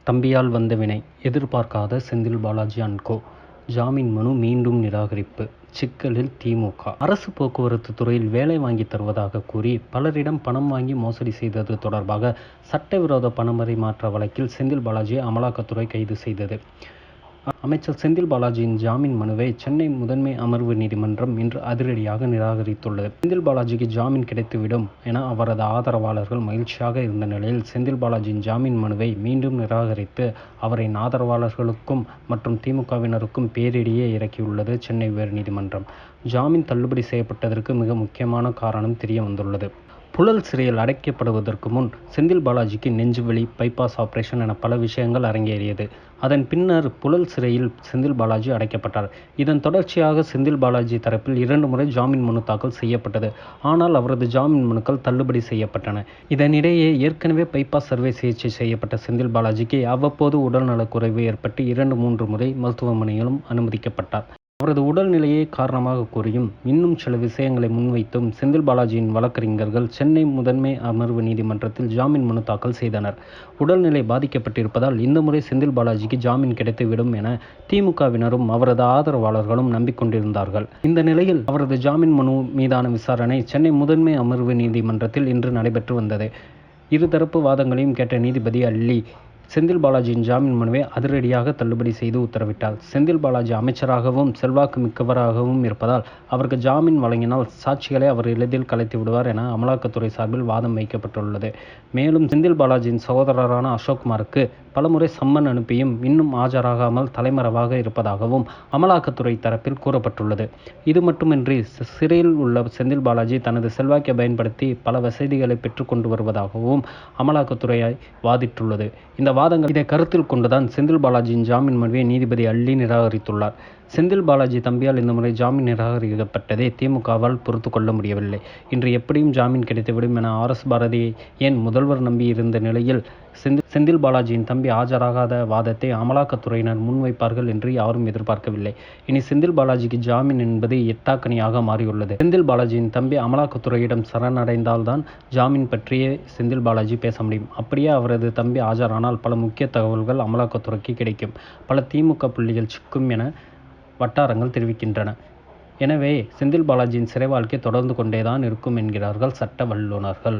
தம்பியால் வந்த வினை எதிர்பார்க்காத செந்தில் பாலாஜி அண்ட் கோ. ஜாமீன் மனு மீண்டும் நிராகரிப்பு. சிக்கலில் திமுக. அரசு போக்குவரத்து துறையில் வேலை வாங்கி தருவதாக கூறி பலரிடம் பணம் வாங்கி மோசடி செய்தது தொடர்பாக சட்டவிரோத பணப்பரிமாற்ற வழக்கில் செந்தில் பாலாஜியை அமலாக்கத்துறை கைது செய்தது. அமைச்சர் செந்தில் பாலாஜியின் ஜாமீன் மனுவை சென்னை முதன்மை அமர்வு நீதிமன்றம் இன்று அதிரடியாக நிராகரித்துள்ளது. செந்தில் பாலாஜிக்கு ஜாமீன் கிடைத்துவிடும் என அவரது ஆதரவாளர்கள் மகிழ்ச்சியாக இருந்த நிலையில் செந்தில் பாலாஜியின் ஜாமீன் மனுவை மீண்டும் நிராகரித்து அவரின் ஆதரவாளர்களுக்கும் மற்றும் திமுகவினருக்கும் பேரிடியே இறக்கியுள்ளது சென்னை உயர்நீதிமன்றம். ஜாமீன் தள்ளுபடி செய்யப்பட்டதற்கு மிக முக்கியமான காரணம் தெரிய வந்துள்ளது. புழல் சிறையில் அடைக்கப்படுவதற்கு முன் செந்தில் பாலாஜிக்கு நெஞ்சுவலி, பைபாஸ் ஆபரேஷன் என பல விஷயங்கள் அரங்கேறியது. அதன் பின்னர் புழல் சிறையில் செந்தில் பாலாஜி அடைக்கப்பட்டார். இதன் தொடர்ச்சியாக செந்தில் பாலாஜி தரப்பில் 2 முறை ஜாமீன் மனு தாக்கல் செய்யப்பட்டது. ஆனால் அவரது ஜாமீன் மனுக்கள் தள்ளுபடி செய்யப்பட்டன. இதனிடையே ஏற்கனவே பைபாஸ் அறுவை சிகிச்சை செய்யப்பட்ட செந்தில் பாலாஜிக்கு அவ்வப்போது உடல்நலக்குறைவு ஏற்பட்டு 2-3 முறை மருத்துவமனையிலும் அனுமதிக்கப்பட்டார். அவரது உடல்நிலையை காரணமாக கூறியும் இன்னும் சில விஷயங்களை முன்வைத்தும் செந்தில் பாலாஜியின் வழக்கறிஞர்கள் சென்னை முதன்மை அமர்வு நீதிமன்றத்தில் ஜாமீன் மனு தாக்கல் செய்தனர். உடல்நிலை பாதிக்கப்பட்டிருப்பதால் இந்த முறை செந்தில் பாலாஜிக்கு ஜாமீன் கிடைத்துவிடும் என திமுகவினரும் அவரது ஆதரவாளர்களும் நம்பிக்கொண்டிருந்தார்கள். இந்த நிலையில் அவரது ஜாமீன் மனு மீதான விசாரணை சென்னை முதன்மை அமர்வு நீதிமன்றத்தில் இன்று நடைபெற்று வந்தது. இருதரப்பு வாதங்களையும் கேட்ட நீதிபதி அல்லி செந்தில் பாலாஜியின் ஜாமீன் மனுவை அதிரடியாக தள்ளுபடி செய்து உத்தரவிட்டார். செந்தில் பாலாஜி அமைச்சராகவும் செல்வாக்கு மிக்கவராகவும் இருப்பதால் அவருக்கு ஜாமீன் வழங்கினால் சாட்சிகளை அவர் எளிதில் கலைத்து விடுவார் என அமலாக்கத்துறை சார்பில் வாதம் வைக்கப்பட்டுள்ளது. மேலும் செந்தில் பாலாஜியின் சகோதரரான அசோக்குமாருக்கு பலமுறை சம்மன் அனுப்பியும் இன்னும் ஆஜராகாமல் தலைமறைவாக இருப்பதாகவும் அமலாக்கத்துறை தரப்பில் கூறப்பட்டுள்ளது. இது மட்டுமின்றி சிறையில் உள்ள செந்தில் பாலாஜி தனது செல்வாக்கை பயன்படுத்தி பல வசதிகளை பெற்றுக் கொண்டு வருவதாகவும் அமலாக்கத்துறை வாதிட்டுள்ளது. இந்த வாதங்கள் இதை கருத்தில் கொண்டுதான் செந்தில் பாலாஜியின் ஜாமீன் மனுவை நீதிபதி அல்லி நிராகரித்துள்ளார். செந்தில் பாலாஜி தம்பியால் இந்த முறை ஜாமீன் நிராகரிக்கப்பட்டதை திமுகவால் பொறுத்து கொள்ள முடியவில்லை. இன்று எப்படியும் ஜாமீன் கிடைத்துவிடும் என RS பாரதியை ஏன் முதல்வர் நம்பி இருந்த நிலையில் செந்தில் பாலாஜியின் தம்பி ஆஜராகாத வாதத்தை அமலாக்கத்துறையினர் முன்வைப்பார்கள் என்று யாரும் எதிர்பார்க்கவில்லை. இனி செந்தில் பாலாஜிக்கு ஜாமீன் என்பது எட்டாக்கனியாக மாறியுள்ளது. செந்தில் பாலாஜியின் தம்பி அமலாக்கத்துறையிடம் சரணடைந்தால்தான் ஜாமீன் பற்றியே செந்தில் பாலாஜி பேச முடியும். அப்படியே அவரது தம்பி ஆஜரானால் பல முக்கிய தகவல்கள் அமலாக்கத்துறைக்கு கிடைக்கும். பல திமுக புள்ளிகள் சிக்கும் என வட்டாரங்கள் தெரிவிக்கின்றன. எனவே செந்தில் பாலாஜியின் சிறை வாழ்க்கை தொடர்ந்து கொண்டேதான் இருக்கும் என்கிறார்கள் சட்ட வல்லுநர்கள்.